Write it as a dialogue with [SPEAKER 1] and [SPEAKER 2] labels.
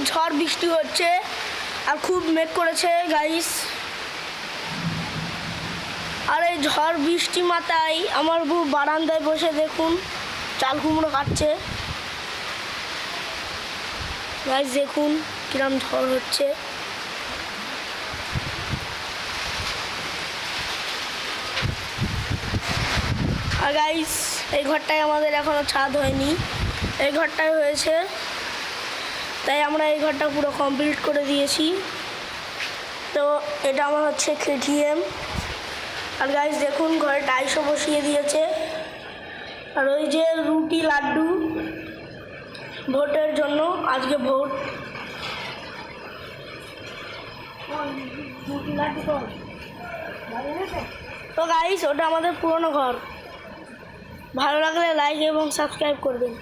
[SPEAKER 1] ঝড় বৃষ্টি হচ্ছে আর খুব মেঘ করেছে গাইস। আর এই ঝড় বৃষ্টি মাথায় আমার বউ বারান্দায় বসে দেখুন চাল কুমড়ো কাটছে। গাইস দেখুন কিরম ঝড় হচ্ছে। আর গাইস এই ঘরটায় আমাদের এখনো ছাদ হয়নি, এই ঘরটায় হয়েছে, তাই আমরা এই ঘরটা পুরো কমপ্লিট করে দিয়েছি। তো এটা আমার হচ্ছে KTM। আর গাইস দেখুন ঘরে টাইলসও বসিয়ে দিয়েছে। আর ওই যে রুটি লাড্ডু ভোটের জন্য, আজকে ভোট। তো গাইস ওটা আমাদের পুরনো ঘর। ভালো লাগলে লাইক এবং সাবস্ক্রাইব করবেন।